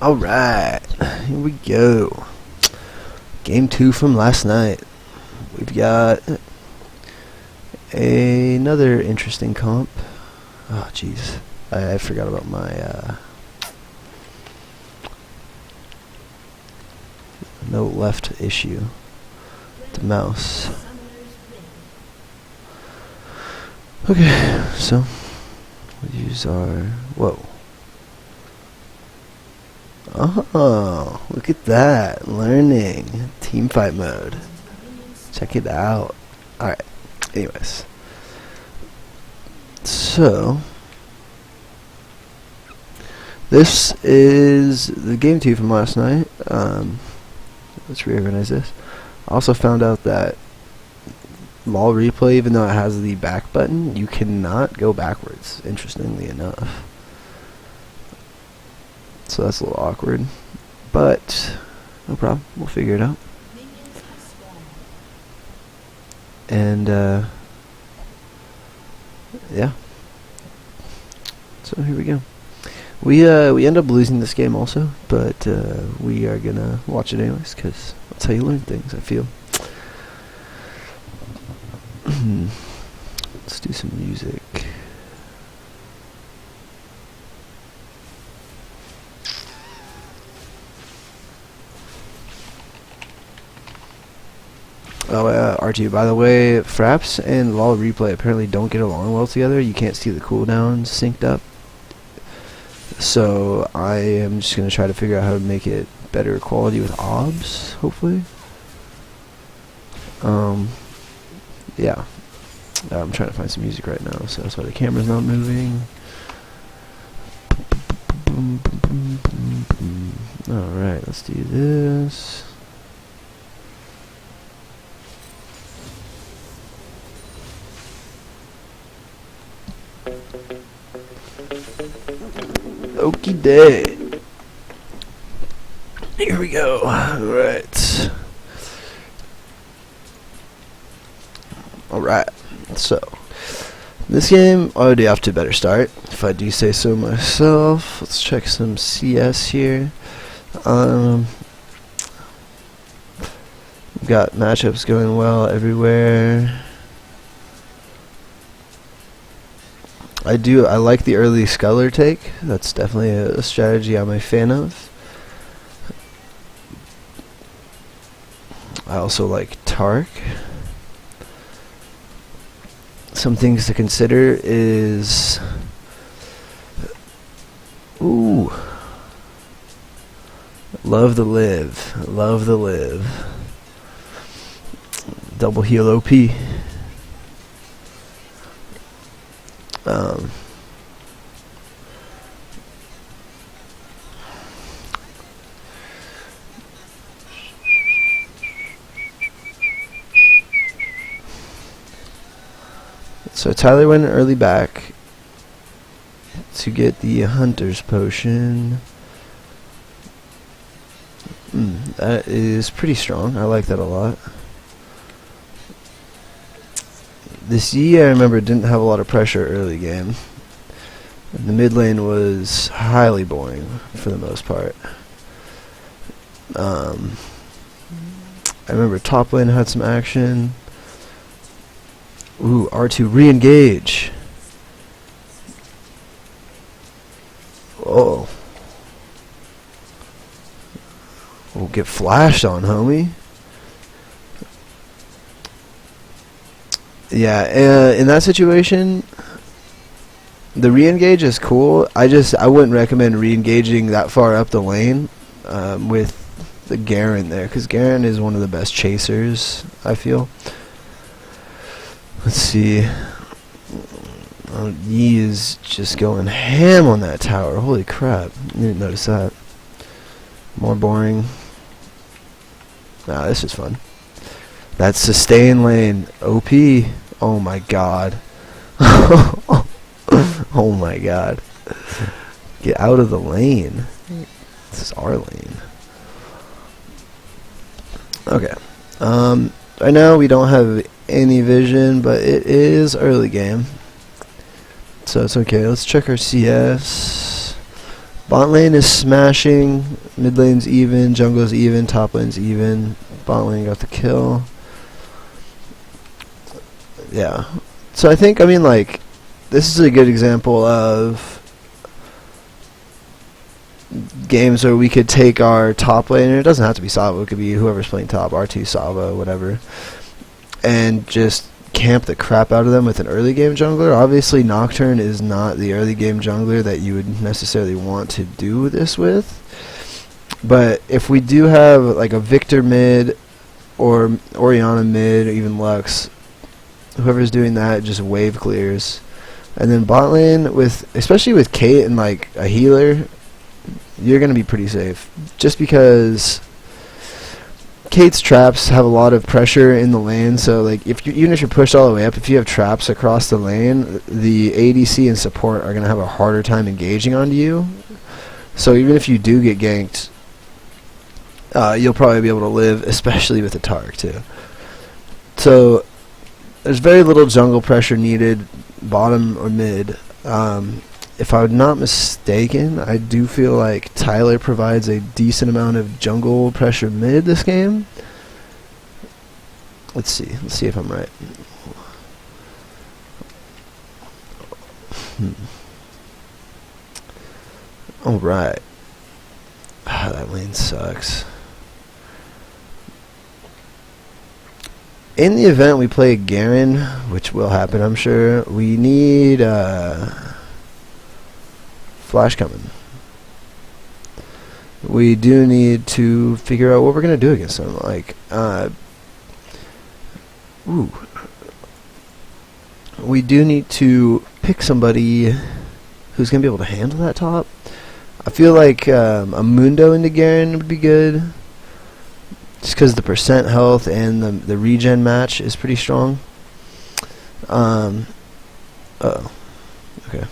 Alright, here we go. Game 2 from last night. We've got another interesting comp. Oh, jeez. I forgot about my no left issue. The mouse. Okay, so we'll use our... Whoa. Oh, look at that. Learning. Teamfight mode. Check it out. Alright. Anyways. So, this is the game 2 from last night. Let's reorganize this. I also found out that Mall Replay, even though it has the back button, you cannot go backwards, interestingly enough. So that's a little awkward, but no problem, we'll figure it out. And yeah, so here we go. We end up losing this game also, but we are gonna watch it anyways, because that's how you learn things, I feel. Let's do some music. Oh, RT, by the way, Fraps and LOL Replay apparently don't get along well together. You can't see the cooldowns synced up. So I am just going to try to figure out how to make it better quality with OBS, hopefully. Yeah. I'm trying to find some music right now, so that's why the camera's not moving. Alright, let's do this. Okie day. Here we go. Alright. Alright. So, this game already off to a better start, if I do say so myself. Let's check some CS here. We've got matchups going well everywhere. I like the early Sculler take. That's definitely a strategy I'm a fan of. I also like Tark. Some things to consider is... Ooh. Love the live. Love the live. Double heal OP. So Tyler went early back to get the Hunter's Potion. That is pretty strong. I like that a lot. This Yi, I remember, didn't have a lot of pressure early game. And the mid lane was highly boring for the most part. I remember top lane had some action. Ooh, R2 re-engage. Oh. We'll get flashed on, homie. Yeah, in that situation, the re-engage is cool. I wouldn't recommend re-engaging that far up the lane with the Garen there, because Garen is one of the best chasers, I feel. Let's see. Yi is just going ham on that tower. Holy crap. You didn't notice that. More boring. Nah, this is fun. That sustain lane. OP. Oh my god. Oh my god. Get out of the lane. This is our lane. Okay. Right now we don't have any vision, but it is early game, so it's okay. Let's check our CS. Bot lane is smashing, mid lane's even, jungle's even, top lane's even. Bot lane got the kill. Yeah. So I think, I mean, like, this is a good example of games where we could take our top laner, it doesn't have to be Sava, it could be whoever's playing top, R2, Sava, whatever, and just camp the crap out of them with an early game jungler. Obviously Nocturne is not the early game jungler that you would necessarily want to do this with, but if we do have like a Victor mid or Orianna mid or even Lux, whoever's doing that just wave clears. And then bot lane, with especially with Kate and like a healer, you're going to be pretty safe, just because Kate's traps have a lot of pressure in the lane. So like if you, even if you're pushed all the way up, if you have traps across the lane, the ADC and support are going to have a harder time engaging onto you. So even if you do get ganked, you'll probably be able to live, especially with the Tark too. So there's very little jungle pressure needed, bottom or mid. If I'm not mistaken, I do feel like Tyler provides a decent amount of jungle pressure mid this game. Let's see if I'm right. Alright. That lane sucks. In the event we play Garen, which will happen, I'm sure, we need Flash coming. We do need to figure out what we're gonna do against them. Like, we do need to pick somebody who's gonna be able to handle that top. I feel like a Mundo into Garen would be good, just because the percent health and the regen match is pretty strong. Uh-oh. Okay.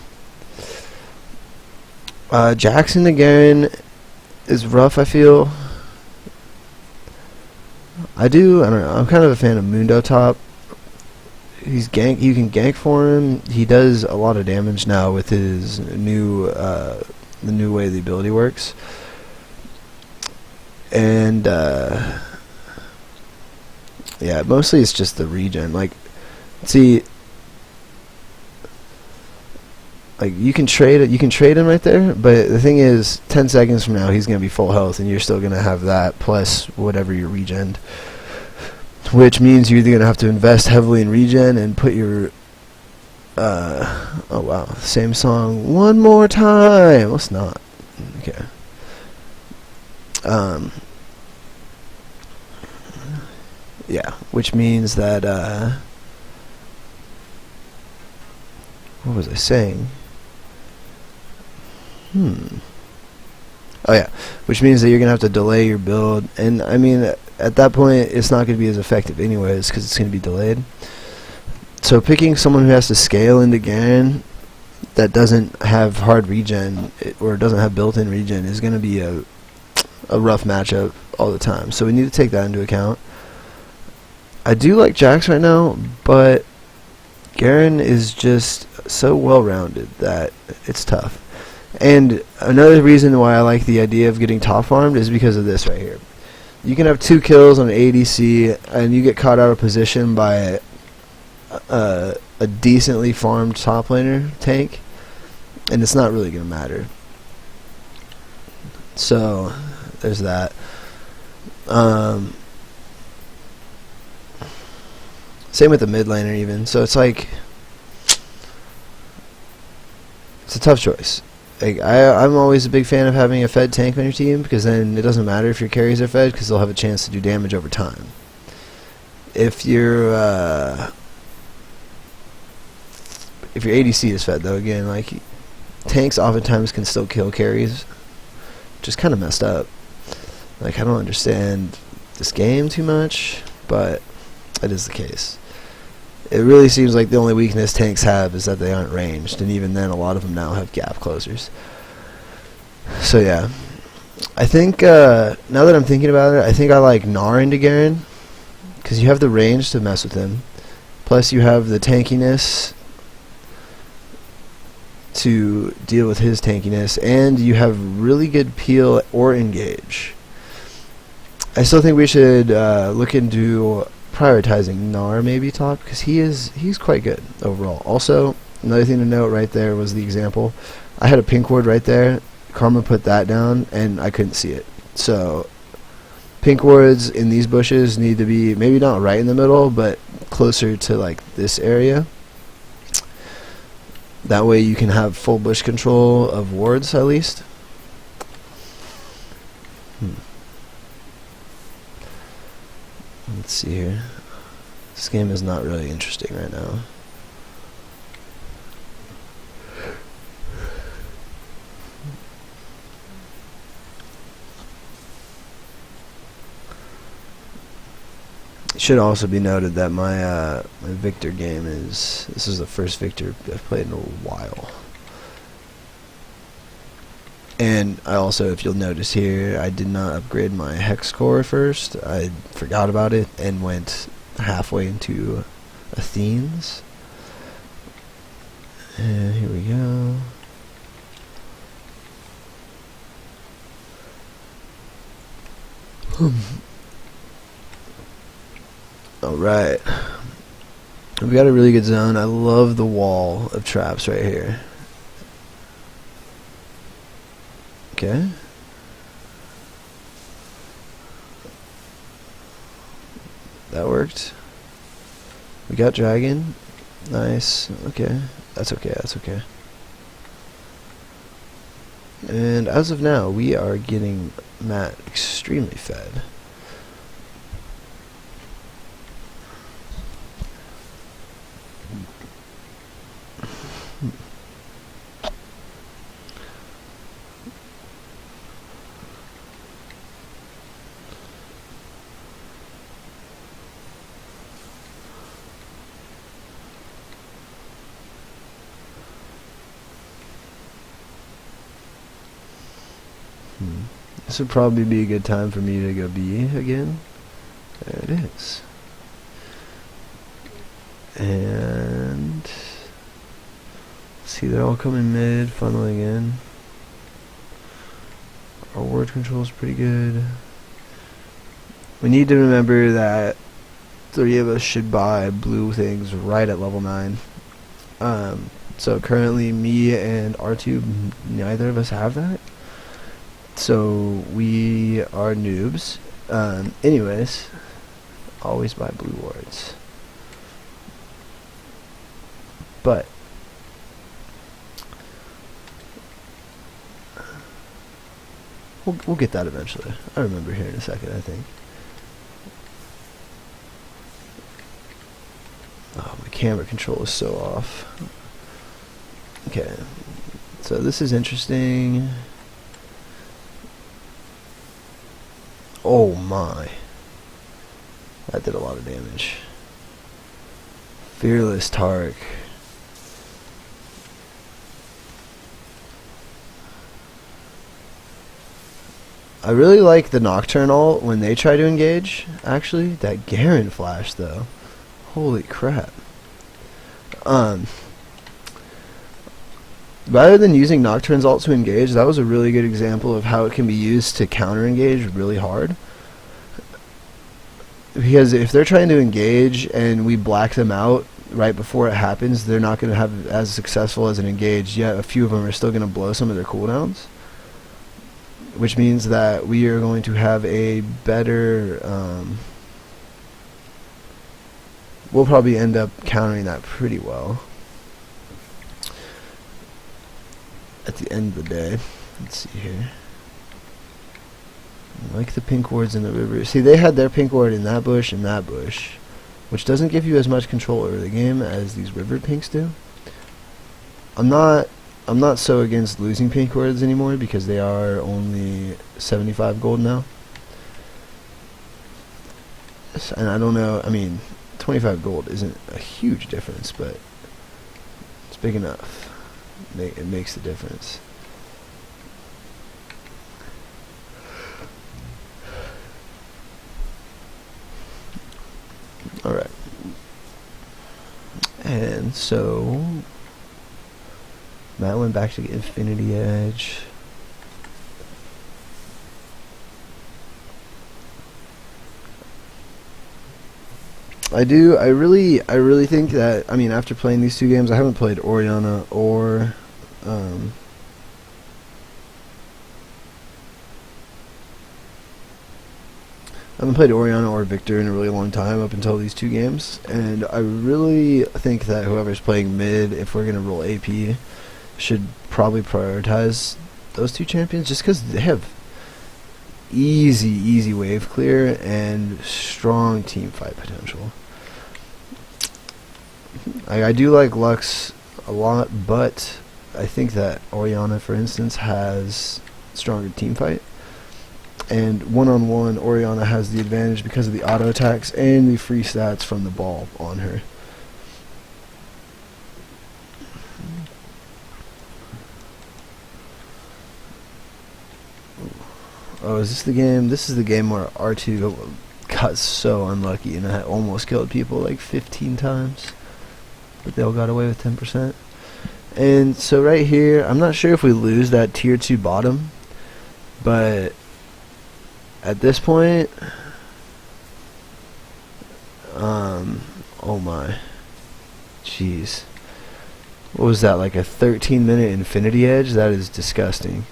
Jackson to Garen is rough, I feel. I don't know, I'm kind of a fan of Mundo top. You can gank for him. He does a lot of damage now with his new, the new way the ability works. And, yeah, mostly it's just the regen. Like, see, like you can trade him right there, but the thing is, 10 seconds from now he's gonna be full health, and you're still gonna have that plus whatever you regen, which means you're either gonna have to invest heavily in regen and put your oh wow, same song one more time. Let's not. Okay. Yeah, which means that what was I saying? Oh yeah, which means that you're gonna have to delay your build, and I mean at that point it's not gonna be as effective anyways because it's gonna be delayed. So picking someone who has to scale into Garen that doesn't have hard regen or doesn't have built-in regen is gonna be a rough matchup all the time. So we need to take that into account. I do like Jax right now, but Garen is just so well-rounded that it's tough. And another reason why I like the idea of getting top farmed is because of this right here. You can have 2 kills on an ADC, and you get caught out of position by a decently farmed top laner tank, and it's not really going to matter. So, there's that. Same with the mid laner even. So it's like, it's a tough choice. Like I'm always a big fan of having a fed tank on your team, because then it doesn't matter if your carries are fed, because they'll have a chance to do damage over time. If your ADC is fed though, again, like tanks oftentimes can still kill carries, which is kind of messed up. Like I don't understand this game too much, but that is the case. It really seems like the only weakness tanks have is that they aren't ranged, and even then a lot of them now have gap closers. So yeah, I think now that I'm thinking about it, I think I like Gnar into Garen, because you have the range to mess with him, plus you have the tankiness, to deal with his tankiness, and you have really good peel or engage. I still think we should look into prioritizing Gnar maybe top, because he's quite good overall. Also, another thing to note right there was the example. I had a pink ward right there. Karma put that down, and I couldn't see it. So pink wards in these bushes need to be maybe not right in the middle, but closer to like this area. That way you can have full bush control of wards at least. Let's see here. This game is not really interesting right now. It should also be noted that my Victor game this is the first Victor I've played in a while. And I also, if you'll notice here, I did not upgrade my hex core first. I forgot about it and went halfway into Athene's. And here we go. Alright. We got a really good zone. I love the wall of traps right here. Okay. That worked. We got dragon. Nice. Okay. That's okay. That's okay. And as of now, we are getting Matt extremely fed. This would probably be a good time for me to go B again. There it is. And see, they're all coming mid, funneling in. Our ward control is pretty good. We need to remember that 3 of us should buy blue things right at level 9. So currently me and R2, neither of us have that. So we are noobs. Anyways, always buy blue wards. But we'll get that eventually. I remember here in a second, I think. Oh, my camera control is so off. Okay, so this is interesting. Oh my. That did a lot of damage. Fearless Tark. I really like the Nocturne ult when they try to engage, actually. That Garen flash, though. Holy crap. Rather than using Nocturne's ult to engage, that was a really good example of how it can be used to counter-engage really hard. Because if they're trying to engage and we black them out right before it happens, they're not going to have as successful as an engage, yet a few of them are still going to blow some of their cooldowns. Which means that we are going to have a better... we'll probably end up countering that pretty well at the end of the day. Let's see here. I like the pink wards in the river. See, they had their pink ward in that bush and that bush, which doesn't give you as much control over the game as these river pinks do. I'm not so against losing pink wards anymore because they are only 75 gold now. And I don't know, I mean, 25 gold isn't a huge difference, but it's big enough. It makes the difference. Alright. And so Matt went back to get Infinity Edge. I really think that, I mean, after playing these two games, I haven't played Oriana or Victor in a really long time up until these two games, and I really think that whoever's playing mid, if we're gonna roll AP, should probably prioritize those two champions, just because they have easy wave clear and strong team fight potential. I do like Lux a lot, but I think that Oriana, for instance, has stronger team fight. And one-on-one, Oriana has the advantage because of the auto attacks and the free stats from the ball on her. Oh, is this the game? This is the game where R2 got so unlucky and almost killed people like 15 times. But they all got away with 10%. And so right here, I'm not sure if we lose that tier 2 bottom, but at this point, oh my, jeez, what was that, like a 13-minute Infinity Edge? That is disgusting.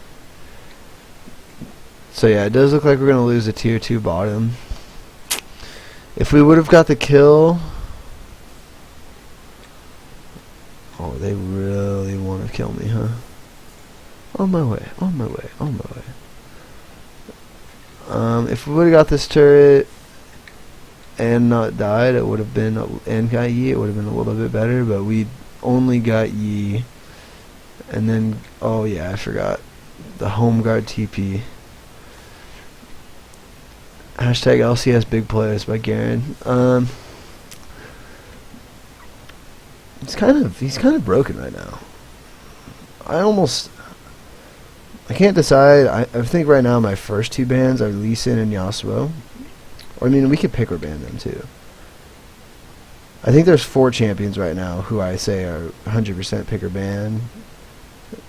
So yeah, it does look like we're going to lose the tier 2 bottom. If we would have got the kill... Oh, they really want to kill me, huh? On my way. If we would have got this turret and not died, it would have been, and got Yi, it would have been a little bit better, but we only got Yi. And then, oh yeah, I forgot. The home guard TP. Hashtag LCS big players by Garen. He's kind of broken right now. I can't decide. I think right now my first two bans are Lee Sin and Yasuo. Or I mean, we could pick or ban them too. I think there's 4 champions right now who I say are 100% pick or ban.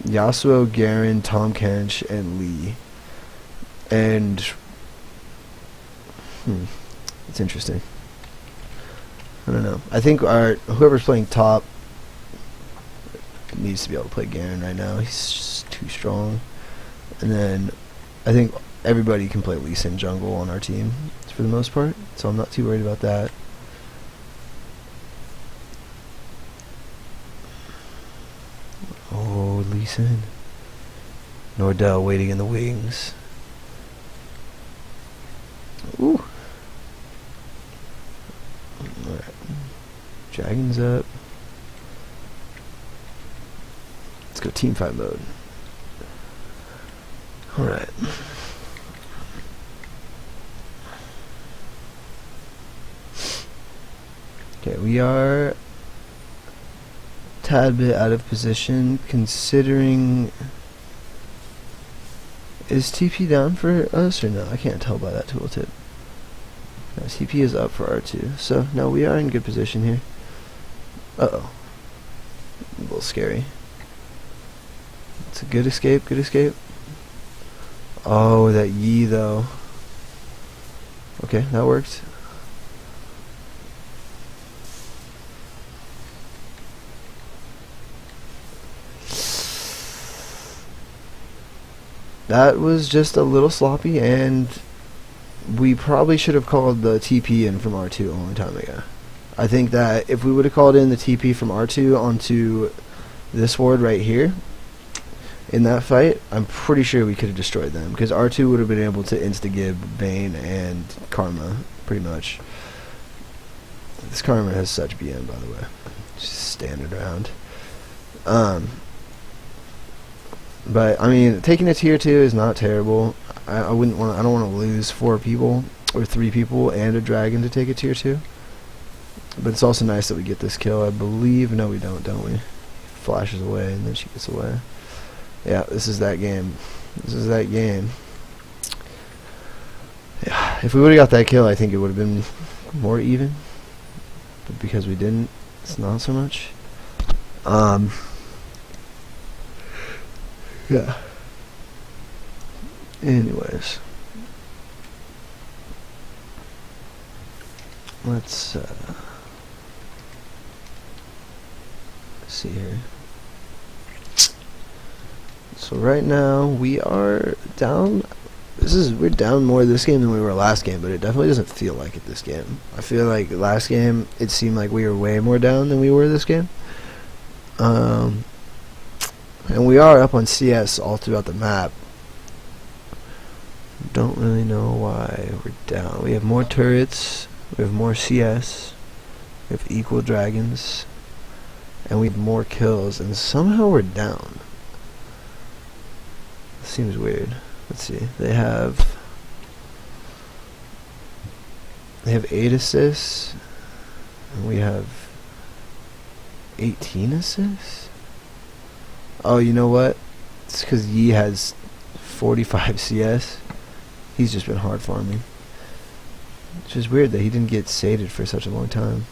Yasuo, Garen, Tom Kench, and Lee. And it's interesting. I don't know. I think whoever's playing top needs to be able to play Garen right now. He's just too strong. And then I think everybody can play Lee Sin jungle on our team for the most part, so I'm not too worried about that. Oh, Lee Sin. Nordell waiting in the wings. Ooh. Alright. Dragon's up. Let's go team fight mode. Alright. Okay, we are a tad bit out of position considering... Is TP down for us or no? I can't tell by that tooltip. No, TP is up for R2. So, no, we are in good position here. Uh-oh. A little scary. It's a good escape, good escape. Oh, that Yi, though. Okay, that worked. That was just a little sloppy, and we probably should have called the TP in from R2 a long time ago. I think that if we would have called in the TP from R2 onto this ward right here, in that fight, I'm pretty sure we could have destroyed them, because R2 would have been able to insta-gib Vayne and Karma, pretty much. This Karma has such BM, by the way. Just standard round. But I mean, taking a tier 2 is not terrible. I don't want to lose 4 people or 3 people and a dragon to take a tier 2. But it's also nice that we get this kill. I believe, no, we don't we? Flashes away and then she gets away. Yeah, this is that game. This is that game. Yeah, if we would have got that kill, I think it would have been more even. But because we didn't, it's not so much. Yeah. Anyways. Let's see here. So right now we are down. We're down more this game than we were last game, but it definitely doesn't feel like it this game. I feel like last game it seemed like we were way more down than we were this game. And we are up on CS all throughout the map. Don't really know why we're down. We have more turrets. We have more CS. We have equal dragons. And we have more kills. And somehow we're down. Seems weird. Let's see. They have 8 assists. And we have 18 assists? Oh, you know what? It's because Yi has 45 CS. He's just been hard farming. It's just weird that he didn't get sated for such a long time.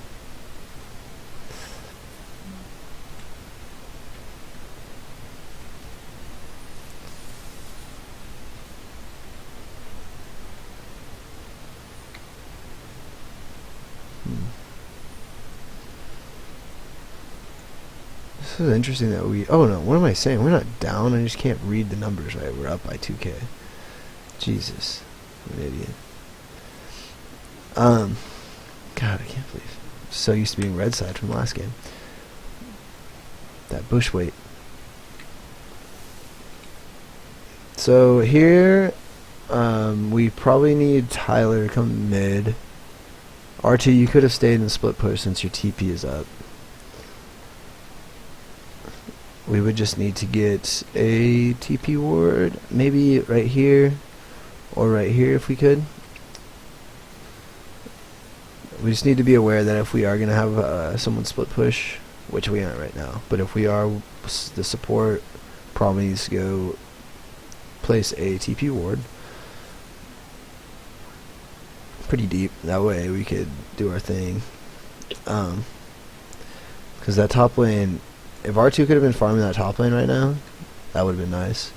This is interesting that we... Oh no, what am I saying? We're not down, I just can't read the numbers right. We're up by 2k. Jesus. I'm an idiot. God, I can't believe. I'm so used to being red side from last game. That bush weight. So here, we probably need Tyler to come mid. R2, you could have stayed in the split push since your TP is up. We would just need to get a TP ward, maybe right here, or right here if we could. We just need to be aware that if we are going to have someone split push, which we aren't right now, but if we are, the support probably needs to go place a TP ward pretty deep. That way we could do our thing. Because that top lane, if R2 could have been farming that top lane right now, that would have been nice.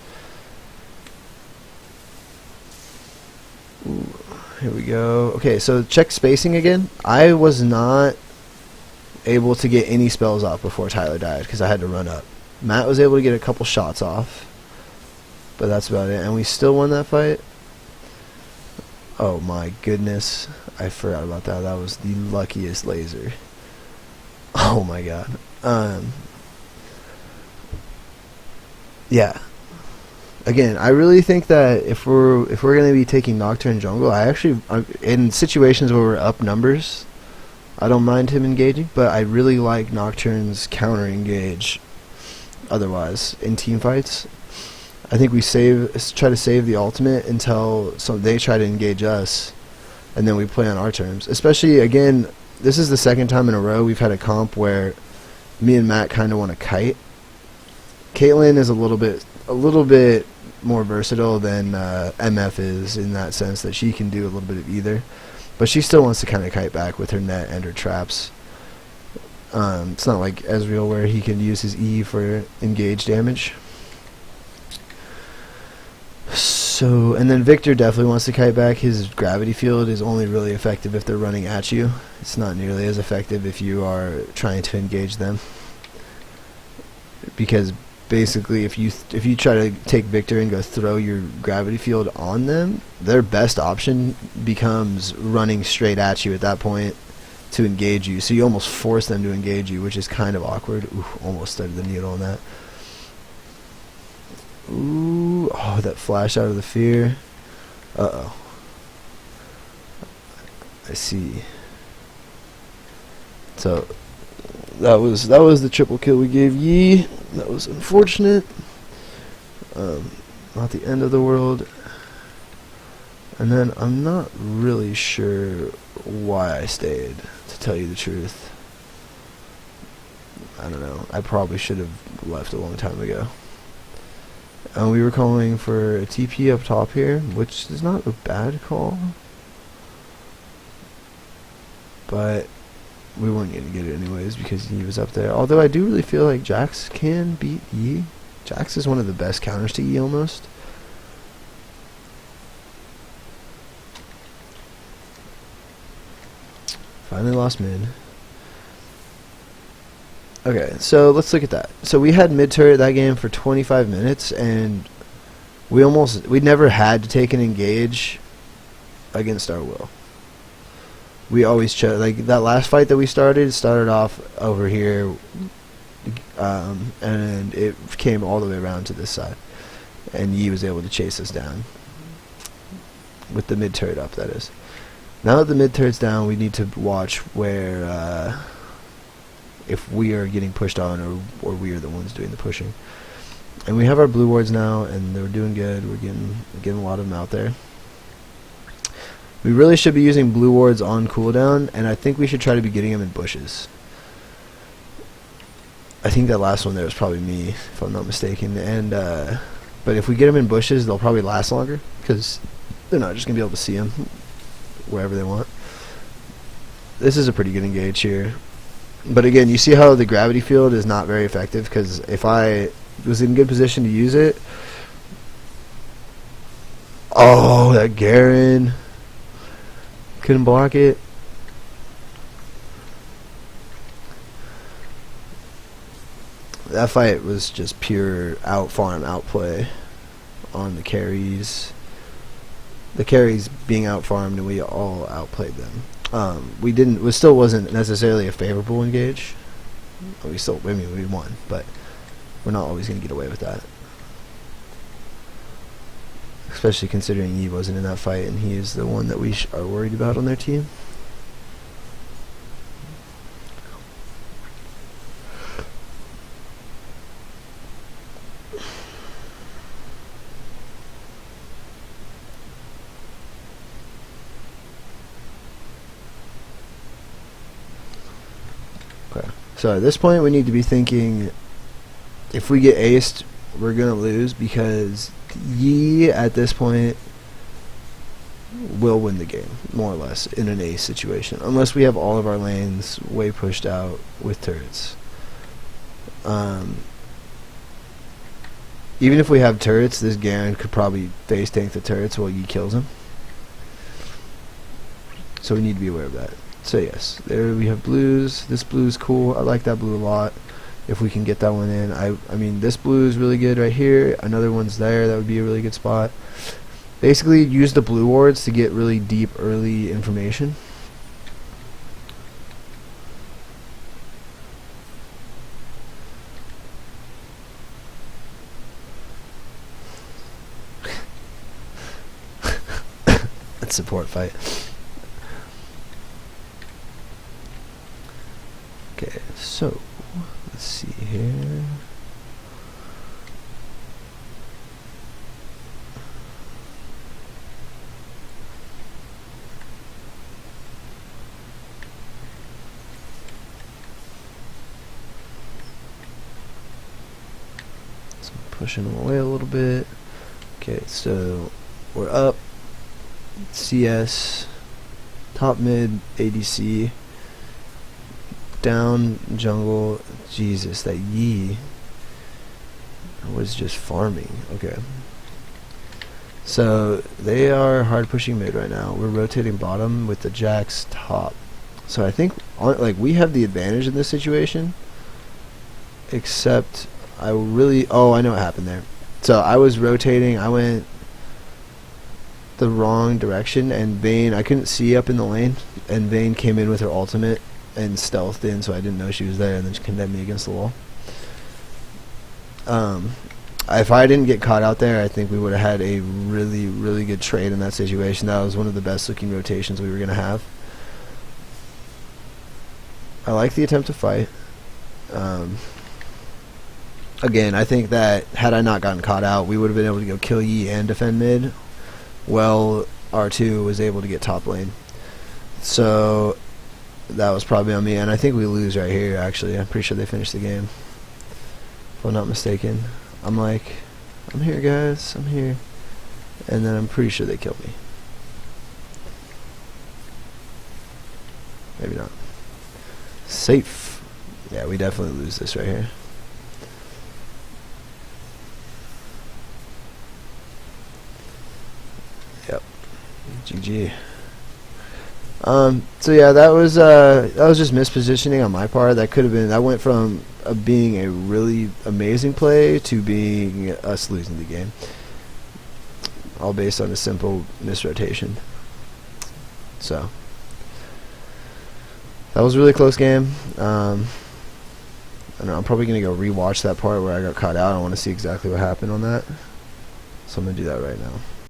Ooh, here we go. Okay, so check spacing again. I was not able to get any spells off before Tyler died because I had to run up. Matt was able to get a couple shots off, but that's about it. And we still won that fight. Oh my goodness. I forgot about that. That was the luckiest laser. Oh my god. Yeah. Again, I really think that if we're going to be taking Nocturne jungle, in situations where we're up numbers, I don't mind him engaging, but I really like Nocturne's counter engage otherwise in team fights. I think we try to save the ultimate until they try to engage us, and then we play on our terms. Especially, again, this is the second time in a row we've had a comp where me and Matt kind of want to kite. Caitlyn is a little bit more versatile than MF is in that sense that she can do a little bit of either, but she still wants to kind of kite back with her net and her traps. It's not like Ezreal where he can use his E for engage damage. So, and then Victor definitely wants to kite back. His gravity field is only really effective if they're running at you. It's not nearly as effective if you are trying to engage them, because basically if you try to take Victor and go throw your gravity field on them, their best option becomes running straight at you at that point to engage you. So you almost force them to engage you, which is kind of awkward. Ooh, almost studded the needle on that. Ooh, oh, that flash out of the fear. Uh-oh. I see. So that was the triple kill we gave Yi. That was unfortunate. Not the end of the world. And then I'm not really sure why I stayed, to tell you the truth. I don't know. I probably should have left a long time ago. And we were calling for a TP up top here, which is not a bad call. But we weren't going to get it anyways because he was up there. Although I do really feel like Jax can beat Yi. Jax is one of the best counters to E almost. Finally lost mid. Okay, so let's look at that. So we had mid turret that game for 25 minutes, and we never had to take an engage against our will. We always chose, like that last fight that we started off over here, and it came all the way around to this side, and Yi was able to chase us down with the mid turret up. That is. Now that the mid turret's down, we need to watch where if we are getting pushed on or we are the ones doing the pushing. And we have our blue wards now, and they're doing good. We're getting a lot of them out there. We really should be using blue wards on cooldown, and I think we should try to be getting them in bushes. I think that last one there was probably me, if I'm not mistaken. And but if we get them in bushes, they'll probably last longer, because they're not just going to be able to see them wherever they want. This is a pretty good engage here. But again, you see how the gravity field is not very effective, because if I was in good position to use it... Oh, that Garen. Couldn't block it. That fight was just pure out-farm, outplay on the carries. The carries being out-farmed, and we all outplayed them. It still wasn't necessarily a favorable engage. We won, but we're not always going to get away with that. Especially considering he wasn't in that fight, and he is the one that we are worried about on their team. Okay. So at this point, we need to be thinking, if we get aced, we're going to lose, because Yi, at this point, will win the game, more or less, in an ace situation. Unless we have all of our lanes way pushed out with turrets. Even if we have turrets, this Garen could probably face tank the turrets while Yi kills him. So we need to be aware of that. So yes, there we have blues. This blue is cool. I like that blue a lot. If we can get that one in. I mean, this blue is really good right here. Another one's there. That would be a really good spot. Basically, use the blue wards to get really deep early information. That's support fight. Okay, so let's see here. So I'm pushing them away a little bit. Okay, so we're up. CS, top mid, ADC. Down jungle. Jesus, that Yi was just farming. Okay, so they are hard pushing mid right now. We're rotating bottom with the Jax top. So I think we have the advantage in this situation, except I know what happened there. So I was rotating, I went the wrong direction, and Vayne, I couldn't see up in the lane, and Vayne came in with her ultimate and stealthed in, so I didn't know she was there, and then she condemned me against the wall. If I didn't get caught out there, I think we would have had a really, really good trade in that situation. That was one of the best looking rotations we were going to have. I like the attempt to fight. Again, I think that had I not gotten caught out, we would have been able to go kill Yi and defend mid. Well, R2 was able to get top lane. So that was probably on me, and I think we lose right here, actually. I'm pretty sure they finished the game, if I'm not mistaken. I'm here, guys, I'm here. And then I'm pretty sure they killed me. Maybe not. Safe. Yeah, we definitely lose this right here. GG. So yeah, that was just mispositioning on my part. That could have been. That went from being a really amazing play to being us losing the game, all based on a simple misrotation. So that was a really close game. I don't know, I'm probably gonna go rewatch that part where I got caught out. I want to see exactly what happened on that, so I'm gonna do that right now.